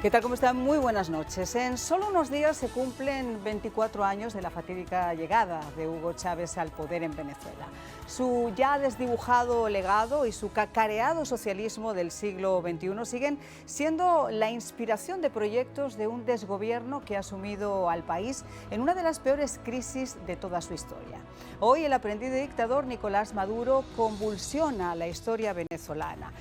¿Qué tal? ¿Cómo están? Muy buenas noches. En solo unos días se cumplen 24 años de la fatídica llegada de Hugo Chávez al poder en Venezuela. Su ya desdibujado legado y su cacareado socialismo del siglo XXI siguen siendo la inspiración de proyectos de un desgobierno que ha sumido al país en una de las peores crisis de toda su historia. Hoy el aprendiz de dictador Nicolás Maduro convulsiona la historia venezolana.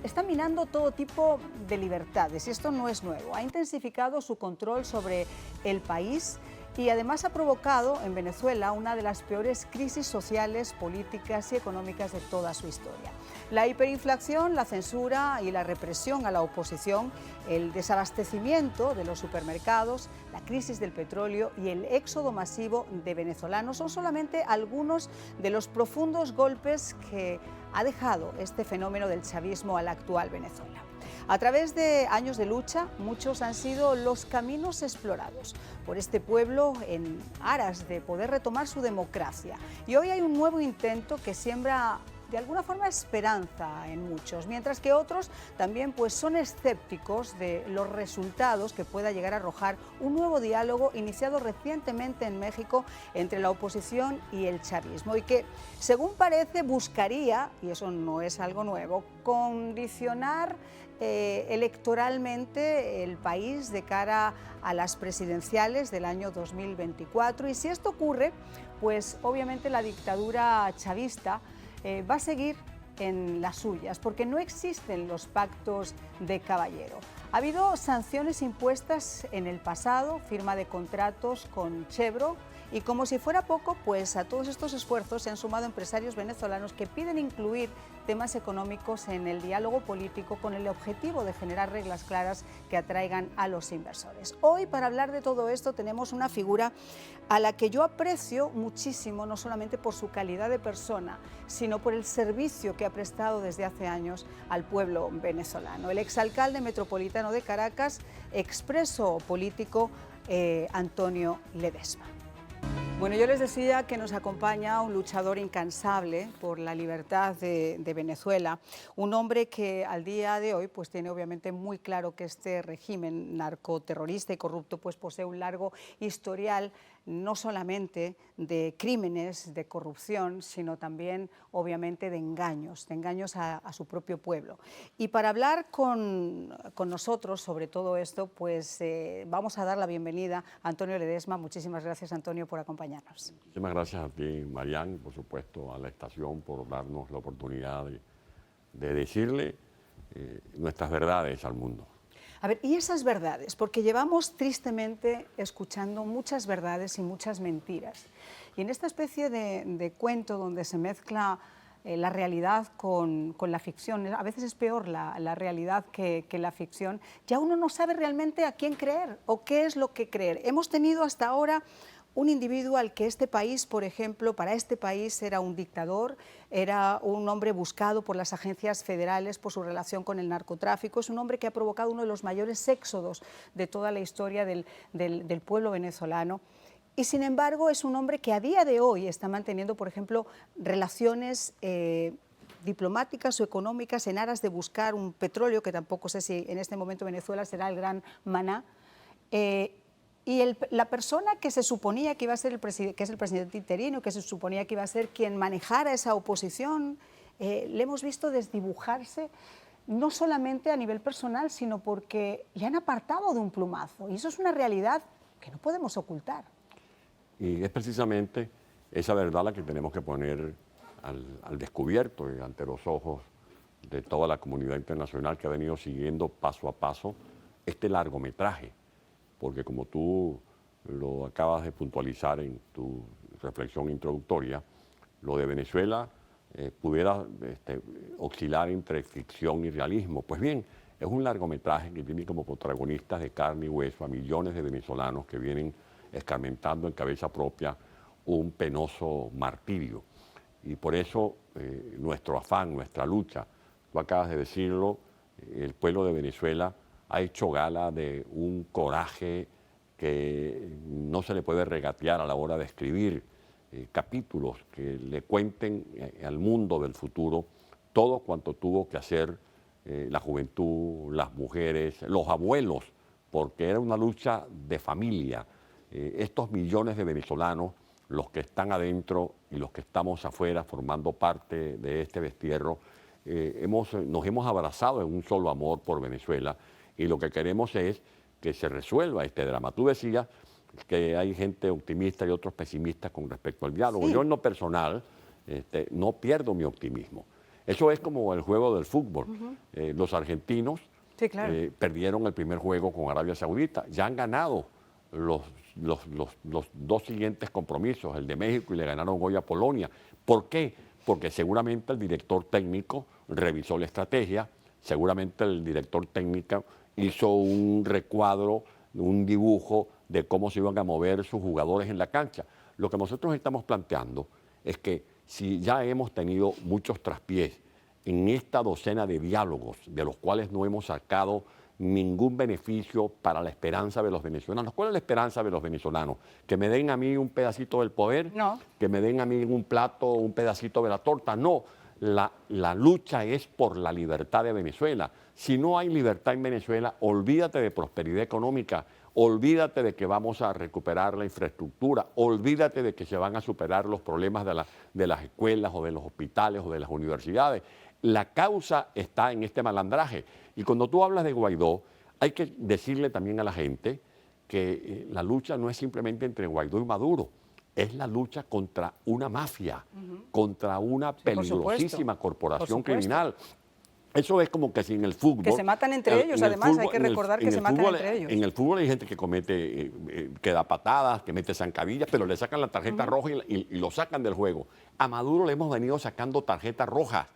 Está minando todo tipo de libertades y esto no es nuevo. Ha intensificado su control sobre el país y además ha provocado en Venezuela una de las peores crisis sociales, políticas y económicas de toda su historia. La hiperinflación, la censura y la represión a la oposición, el desabastecimiento de los supermercados, la crisis del petróleo y el éxodo masivo de venezolanos son solamente algunos de los profundos golpes que ha dejado este fenómeno del chavismo a la actual Venezuela. A través de años de lucha, muchos han sido los caminos explorados por este pueblo en aras de poder retomar su democracia. Y hoy hay un nuevo intento que siembra de alguna forma esperanza en muchos, mientras que otros también son escépticos de los resultados que pueda llegar a arrojar un nuevo diálogo iniciado recientemente en México entre la oposición y el chavismo y que, según parece, buscaría, y eso no es algo nuevo, condicionar electoralmente el país de cara a las presidenciales del año 2024. Y si esto ocurre, pues obviamente la dictadura chavista va a seguir en las suyas, porque no existen los pactos de caballero. Ha habido sanciones impuestas en el pasado, firma de contratos con Chevron, y como si fuera poco, pues a todos estos esfuerzos se han sumado empresarios venezolanos que piden incluir temas económicos en el diálogo político con el objetivo de generar reglas claras que atraigan a los inversores. Hoy, para hablar de todo esto, tenemos una figura a la que yo aprecio muchísimo, no solamente por su calidad de persona, sino por el servicio que ha prestado desde hace años al pueblo venezolano. El exalcalde metropolitano de Caracas, expreso político, Antonio Ledesma. Bueno, yo les decía que nos acompaña un luchador incansable por la libertad de Venezuela, un hombre que al día de hoy pues tiene obviamente muy claro que este régimen narcoterrorista y corrupto pues posee un largo historial no solamente de crímenes, de corrupción, sino también obviamente de engaños a su propio pueblo. Y para hablar con nosotros sobre todo esto, pues vamos a dar la bienvenida a Antonio Ledesma. Muchísimas gracias, Antonio, por acompañarnos. Muchísimas gracias a ti, Marian, por supuesto a la estación por darnos la oportunidad de decirle nuestras verdades al mundo. A ver, y esas verdades, porque llevamos tristemente escuchando muchas verdades y muchas mentiras. Y en esta especie de cuento donde se mezcla la realidad con la ficción, a veces es peor la realidad que la ficción, ya uno no sabe realmente a quién creer o qué es lo que creer. Hemos tenido hasta ahora un individuo al que este país, por ejemplo, para este país era un dictador, era un hombre buscado por las agencias federales por su relación con el narcotráfico, es un hombre que ha provocado uno de los mayores éxodos de toda la historia del pueblo venezolano. Y sin embargo es un hombre que a día de hoy está manteniendo, por ejemplo, relaciones diplomáticas o económicas en aras de buscar un petróleo, que tampoco sé si en este momento Venezuela será el gran maná. Y la persona que se suponía que iba a ser que es el presidente interino, que se suponía que iba a ser quien manejara esa oposición, le hemos visto desdibujarse no solamente a nivel personal, sino porque le han apartado de un plumazo. Y eso es una realidad que no podemos ocultar. Y es precisamente esa verdad la que tenemos que poner al descubierto y ante los ojos de toda la comunidad internacional que ha venido siguiendo paso a paso este largometraje. Porque como tú lo acabas de puntualizar en tu reflexión introductoria, lo de Venezuela pudiera oscilar entre ficción y realismo. Pues bien, es un largometraje que tiene como protagonistas de carne y hueso a millones de venezolanos que vienen escarmentando en cabeza propia un penoso martirio. Y por eso nuestro afán, nuestra lucha, tú acabas de decirlo, el pueblo de Venezuela ha hecho gala de un coraje que no se le puede regatear a la hora de escribir capítulos que le cuenten al mundo del futuro todo cuanto tuvo que hacer la juventud, las mujeres, los abuelos, porque era una lucha de familia. Estos millones de venezolanos, los que están adentro y los que estamos afuera formando parte de este destierro, nos hemos abrazado en un solo amor por Venezuela y lo que queremos es que se resuelva este drama. Tú decías que hay gente optimista y otros pesimistas con respecto al diálogo. Sí. Yo en lo personal no pierdo mi optimismo. Eso es como el juego del fútbol. Los argentinos Sí, claro. perdieron el primer juego con Arabia Saudita. Ya han ganado los dos siguientes compromisos, el de México y le ganaron hoy a Polonia. ¿Por qué? Porque seguramente el director técnico revisó la estrategia, seguramente el director técnico hizo un recuadro, un dibujo de cómo se iban a mover sus jugadores en la cancha. Lo que nosotros estamos planteando es que si ya hemos tenido muchos traspiés en esta docena de diálogos, de los cuales no hemos sacado ningún beneficio para la esperanza de los venezolanos. ¿Cuál es la esperanza de los venezolanos? ¿Que me den a mí un pedacito del poder? No. ¿Que me den a mí un plato, un pedacito de la torta? No. La lucha es por la libertad de Venezuela. Si no hay libertad en Venezuela, olvídate de prosperidad económica, olvídate de que vamos a recuperar la infraestructura, olvídate de que se van a superar los problemas de las escuelas o de los hospitales o de las universidades. La causa está en este malandraje. Y cuando tú hablas de Guaidó, hay que decirle también a la gente que la lucha no es simplemente entre Guaidó y Maduro, es la lucha contra una mafia, contra una peligrosísima corporación criminal. Eso es como que si en el fútbol... Que se matan entre ellos, además, hay que recordar que se matan entre ellos. En el fútbol hay gente que comete, que da patadas, que mete zancadillas, pero le sacan la tarjeta roja y lo sacan del juego. A Maduro le hemos venido sacando tarjeta roja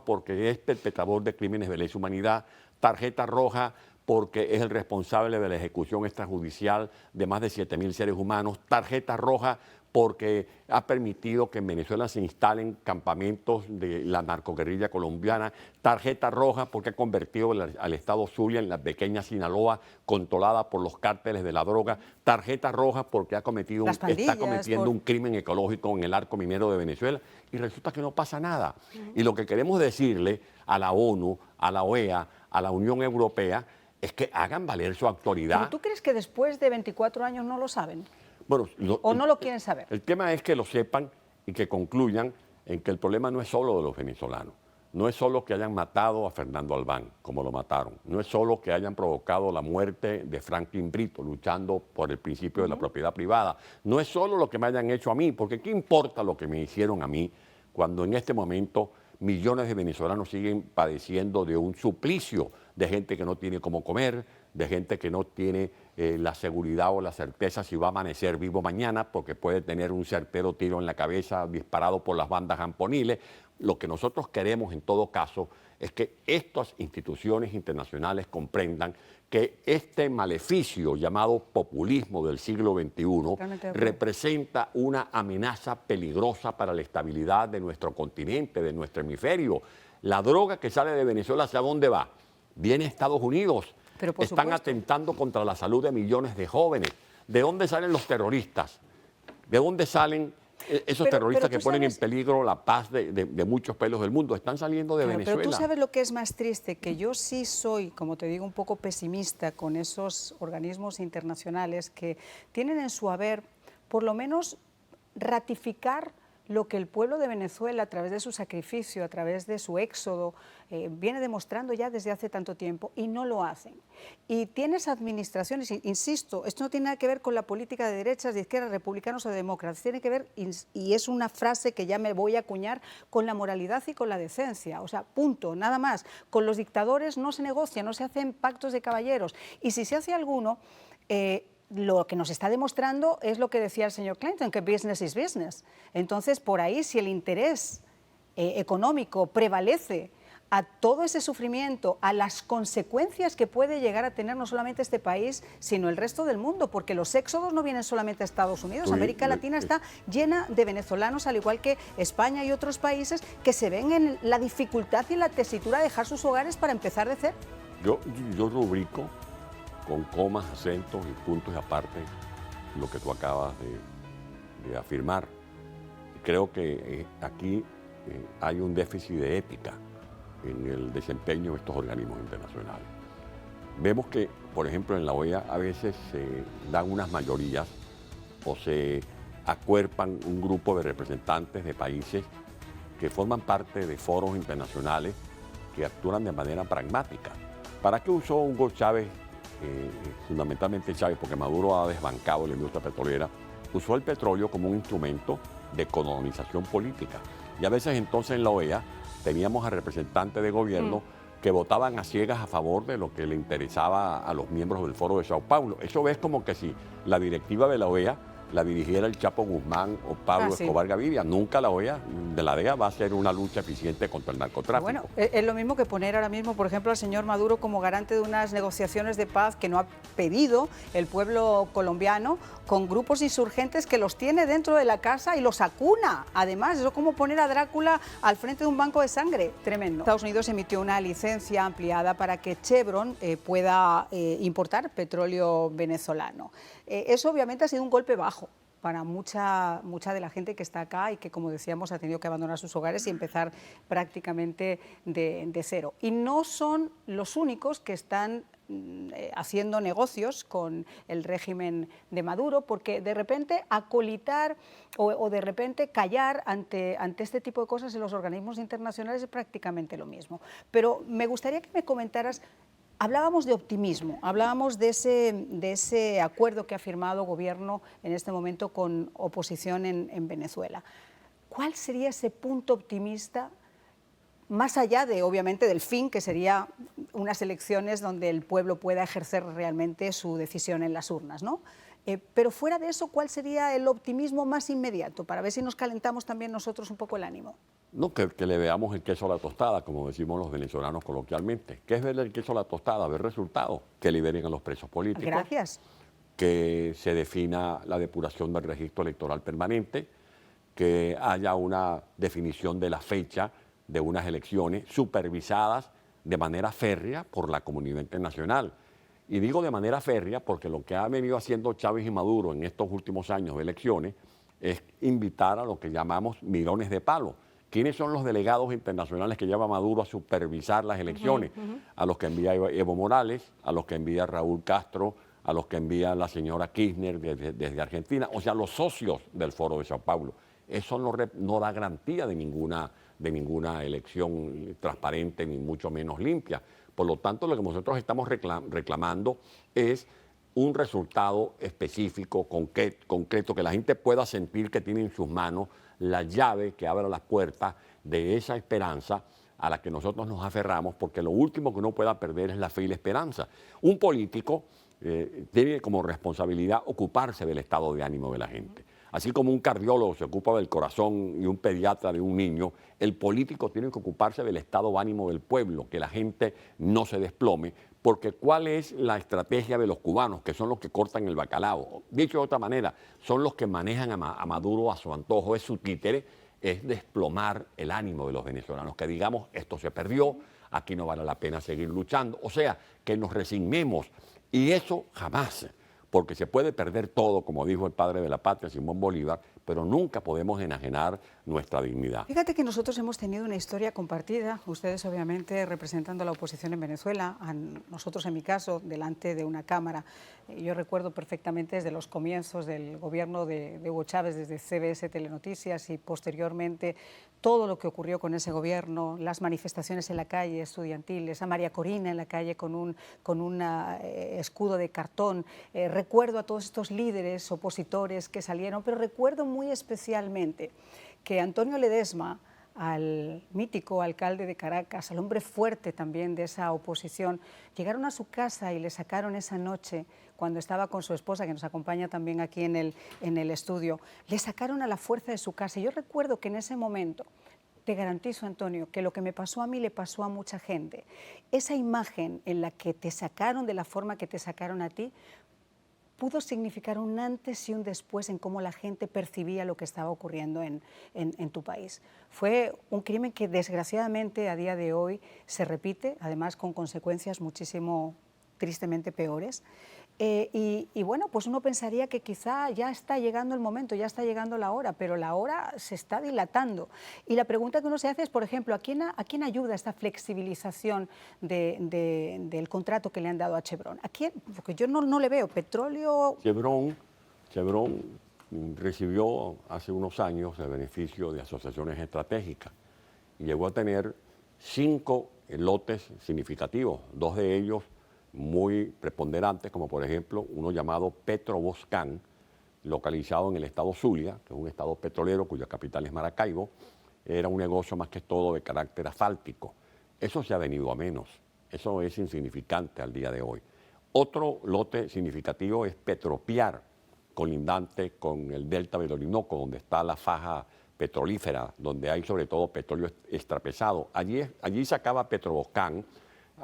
porque es perpetrador de crímenes de lesa humanidad, tarjeta roja porque es el responsable de la ejecución extrajudicial de más de 7.000 seres humanos, tarjeta roja porque ha permitido que en Venezuela se instalen campamentos de la narcoguerrilla colombiana, tarjeta roja porque ha convertido al estado Zulia en la pequeña Sinaloa controlada por los cárteles de la droga, tarjeta roja porque está cometiendo un crimen ecológico en el arco minero de Venezuela y resulta que no pasa nada. Y lo que queremos decirle a la ONU, a la OEA, a la Unión Europea es que hagan valer su autoridad. ¿Pero tú crees que después de 24 años no lo saben? Bueno, ¿O no lo quieren saber? El tema es que lo sepan y que concluyan en que el problema no es solo de los venezolanos. No es solo que hayan matado a Fernando Albán, como lo mataron. No es solo que hayan provocado la muerte de Franklin Brito, luchando por el principio de la propiedad privada. No es solo lo que me hayan hecho a mí, porque ¿qué importa lo que me hicieron a mí cuando en este momento millones de venezolanos siguen padeciendo de un suplicio de gente que no tiene cómo comer, de gente que no tiene la seguridad o la certeza si va a amanecer vivo mañana porque puede tener un certero tiro en la cabeza disparado por las bandas jamponiles? Lo que nosotros queremos en todo caso es que estas instituciones internacionales comprendan que este maleficio llamado populismo del siglo XXI representa una amenaza peligrosa para la estabilidad de nuestro continente, de nuestro hemisferio. La droga que sale de Venezuela, ¿hacia dónde va? Viene a Estados Unidos. Pero por Están supuesto atentando contra la salud de millones de jóvenes. ¿De dónde salen los terroristas? ¿De dónde salen esos terroristas que ponen en peligro la paz de muchos pueblos del mundo? Están saliendo de Venezuela. Pero tú sabes lo que es más triste, que yo sí soy, como te digo, un poco pesimista con esos organismos internacionales que tienen en su haber, por lo menos, ratificar lo que el pueblo de Venezuela, a través de su sacrificio, a través de su éxodo, viene demostrando ya desde hace tanto tiempo, y no lo hacen. Y tienes administraciones, insisto, esto no tiene nada que ver con la política de derechas, de izquierdas, republicanos o demócratas, tiene que ver, y es una frase que ya me voy a acuñar, con la moralidad y con la decencia. O sea, punto, nada más. Con los dictadores no se negocia, no se hacen pactos de caballeros. Y si se hace alguno, lo que nos está demostrando es lo que decía el señor Clinton, que business is business. Entonces, por ahí, si el interés económico prevalece a todo ese sufrimiento, a las consecuencias que puede llegar a tener no solamente este país, sino el resto del mundo, porque los éxodos no vienen solamente a Estados Unidos, América Latina está llena de venezolanos, al igual que España y otros países, que se ven en la dificultad y en la tesitura de dejar sus hogares para empezar de cero. Yo rubrico con comas, acentos y puntos y aparte lo que tú acabas de afirmar. Creo que aquí hay un déficit de ética. en el desempeño de estos organismos internacionales. Vemos que, por ejemplo, en la OEA a veces se dan unas mayorías o se acuerpan un grupo de representantes de países que forman parte de foros internacionales que actúan de manera pragmática. ¿Para qué usó Hugo Chávez, fundamentalmente Chávez, porque Maduro ha desbancado la industria petrolera, usó el petróleo como un instrumento de colonización política? Y a veces entonces en la OEA teníamos a representantes de gobierno que votaban a ciegas a favor de lo que le interesaba a los miembros del Foro de Sao Paulo. Eso es como que si la directiva de la OEA la dirigiera el Chapo Guzmán o Pablo Escobar Gaviria. Nunca la OEA de la DEA va a hacer una lucha eficiente contra el narcotráfico. Bueno, es lo mismo que poner ahora mismo, por ejemplo, al señor Maduro como garante de unas negociaciones de paz que no ha pedido el pueblo colombiano con grupos insurgentes que los tiene dentro de la casa y los acuna. Además, eso es como poner a Drácula al frente de un banco de sangre. Tremendo. Estados Unidos emitió una licencia ampliada para que Chevron pueda importar petróleo venezolano. Eso obviamente ha sido un golpe bajo para mucha de la gente que está acá y que, como decíamos, ha tenido que abandonar sus hogares y empezar prácticamente de cero. Y no son los únicos que están haciendo negocios con el régimen de Maduro, porque de repente acolitar o de repente callar ante este tipo de cosas en los organismos internacionales es prácticamente lo mismo. Pero me gustaría que me comentaras. Hablábamos de optimismo, hablábamos de ese acuerdo que ha firmado gobierno en este momento con oposición en Venezuela. ¿Cuál sería ese punto optimista, más allá de, obviamente, del fin, que sería unas elecciones donde el pueblo pueda ejercer realmente su decisión en las urnas, ¿no? Pero fuera de eso, ¿cuál sería el optimismo más inmediato? Para ver si nos calentamos también nosotros un poco el ánimo. No, que le veamos el queso a la tostada, como decimos los venezolanos coloquialmente. ¿Qué es verle el queso a la tostada? Ver resultados, que liberen a los presos políticos. Gracias. Que se defina la depuración del registro electoral permanente, que haya una definición de la fecha de unas elecciones supervisadas de manera férrea por la comunidad internacional. Y digo de manera férrea porque lo que ha venido haciendo Chávez y Maduro en estos últimos años de elecciones es invitar a lo que llamamos mirones de palo. ¿Quiénes son los delegados internacionales que lleva Maduro a supervisar las elecciones? A los que envía Evo Morales, a los que envía Raúl Castro, a los que envía la señora Kirchner desde Argentina, o sea, los socios del Foro de Sao Paulo. Eso no da garantía de ninguna elección transparente, ni mucho menos limpia. Por lo tanto, lo que nosotros estamos reclamando es un resultado específico, concreto, que la gente pueda sentir que tiene en sus manos la llave que abra las puertas de esa esperanza a la que nosotros nos aferramos, porque lo último que uno pueda perder es la fe y la esperanza. Un político tiene como responsabilidad ocuparse del estado de ánimo de la gente. Así como un cardiólogo se ocupa del corazón y un pediatra de un niño, el político tiene que ocuparse del estado de ánimo del pueblo, que la gente no se desplome, porque ¿cuál es la estrategia de los cubanos, que son los que cortan el bacalao? Dicho de otra manera, son los que manejan a Maduro a su antojo, es su títere, es desplomar el ánimo de los venezolanos, que digamos, esto se perdió, aquí no vale la pena seguir luchando, o sea, que nos resignemos, y eso jamás, porque se puede perder todo, como dijo el padre de la patria, Simón Bolívar, pero nunca podemos enajenar nuestra dignidad. Fíjate que nosotros hemos tenido una historia compartida, ustedes obviamente representando a la oposición en Venezuela, a nosotros en mi caso delante de una cámara. Yo recuerdo perfectamente desde los comienzos del gobierno de Hugo Chávez, desde CBS Telenoticias y posteriormente todo lo que ocurrió con ese gobierno, las manifestaciones en la calle estudiantiles, a María Corina en la calle con un escudo de cartón. Recuerdo a todos estos líderes opositores que salieron, pero recuerdo muy especialmente que Antonio Ledesma, al mítico alcalde de Caracas, al hombre fuerte también de esa oposición, llegaron a su casa y le sacaron esa noche, cuando estaba con su esposa, que nos acompaña también aquí en el estudio, le sacaron a la fuerza de su casa. Y yo recuerdo que en ese momento, te garantizo, Antonio, que lo que me pasó a mí le pasó a mucha gente. Esa imagen en la que te sacaron de la forma que te sacaron a ti, pudo significar un antes y un después en cómo la gente percibía lo que estaba ocurriendo en tu país. Fue un crimen que desgraciadamente a día de hoy se repite, además con consecuencias muchísimo tristemente peores. Y bueno, pues uno pensaría que quizá ya está llegando el momento, ya está llegando la hora, pero la hora se está dilatando. Y la pregunta que uno se hace es, por ejemplo, ¿a quién ayuda esta flexibilización del contrato que le han dado a Chevron? ¿A quién? Porque yo no le veo. Petróleo... Chevron recibió hace unos años el beneficio de asociaciones estratégicas y llegó a tener 5 lotes significativos, 2 de ellos muy preponderantes, como por ejemplo uno llamado Petroboscán, localizado en el estado Zulia, que es un estado petrolero cuya capital es Maracaibo. Era un negocio más que todo de carácter asfáltico. Eso se ha venido a menos, eso es insignificante al día de hoy. Otro lote significativo es Petropiar, colindante con el delta del Orinoco, donde está la faja petrolífera, donde hay sobre todo petróleo extrapesado. Allí se acaba Petroboscán,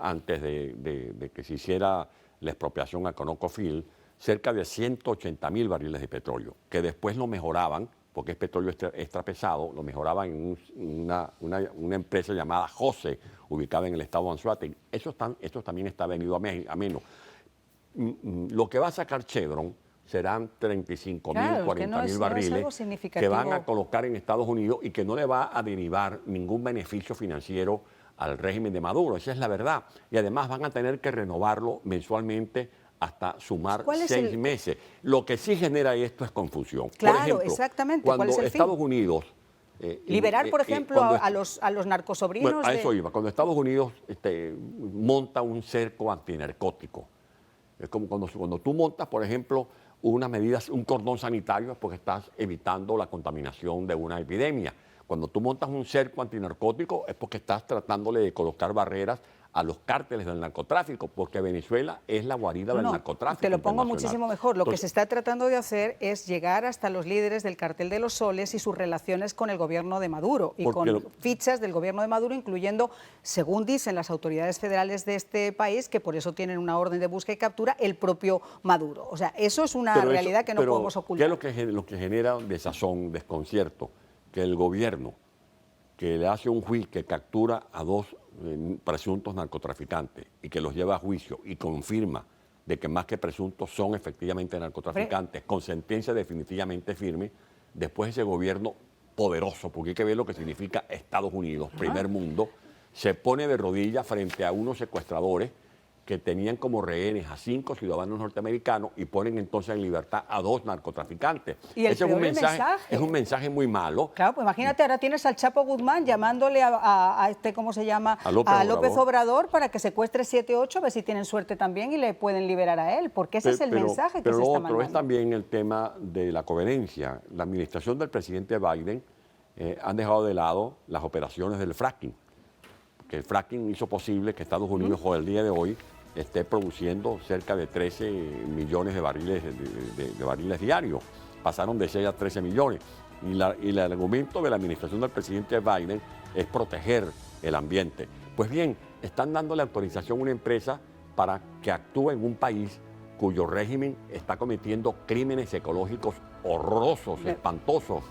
antes de que se hiciera la expropiación a ConocoPhills, cerca de 180.000 barriles de petróleo, que después lo mejoraban, porque es petróleo extrapesado, lo mejoraban en una empresa llamada Jose, ubicada en el estado de Anzoátegui. Esto también está venido a menos. Lo que va a sacar Chevron serán 35.000, 40.000 barriles que van a colocar en Estados Unidos y que no le va a derivar ningún beneficio financiero al régimen de Maduro. Esa es la verdad. Y además van a tener que renovarlo mensualmente hasta sumar 6 meses. Lo que sí genera esto es confusión. Claro, por ejemplo, exactamente. Cuando ¿Cuál es el Estados fin? Unidos... Liberar, por ejemplo, a los narcosobrinos. Bueno, a eso iba. Cuando Estados Unidos monta un cerco antinarcótico, es como cuando tú montas, por ejemplo, unas medidas, un cordón sanitario, es porque estás evitando la contaminación de una epidemia. Cuando tú montas un cerco antinarcótico es porque estás tratándole de colocar barreras a los cárteles del narcotráfico, porque Venezuela es la guarida del narcotráfico. Te lo pongo muchísimo mejor. Lo que se está tratando de hacer es llegar hasta los líderes del cartel de los soles y sus relaciones con el gobierno de Maduro y con fichas del gobierno de Maduro, incluyendo, según dicen las autoridades federales de este país, que por eso tienen una orden de búsqueda y captura, el propio Maduro. O sea, eso es una realidad que no podemos ocultar. ¿Qué es lo que genera desazón, desconcierto? Que el gobierno, que le hace un juicio, que captura a 2 presuntos narcotraficantes y que los lleva a juicio y confirma de que más que presuntos son efectivamente narcotraficantes, con sentencia definitivamente firme, después ese gobierno poderoso, porque hay que ver lo que significa Estados Unidos, primer mundo, se pone de rodillas frente a unos secuestradores que tenían como rehenes a 5 ciudadanos norteamericanos y ponen entonces en libertad a 2 narcotraficantes. Y ese es un mensaje muy malo. Claro, pues imagínate, ahora tienes al Chapo Guzmán llamándole a ¿cómo se llama? A López Obrador para que secuestre 7 u 8, a ver si tienen suerte también y le pueden liberar a él, porque ese es el mensaje que se está mandando. Pero es también el tema de la coherencia. La administración del presidente Biden han dejado de lado las operaciones del fracking, que el fracking hizo posible que Estados Unidos hoy, el día de hoy, esté produciendo cerca de 13 millones de barriles, de barriles diarios. Pasaron de 6 a 13 millones. Y el argumento de la administración del presidente Biden es proteger el ambiente. Pues bien, están dándole autorización a una empresa para que actúe en un país cuyo régimen está cometiendo crímenes ecológicos horrorosos, espantosos.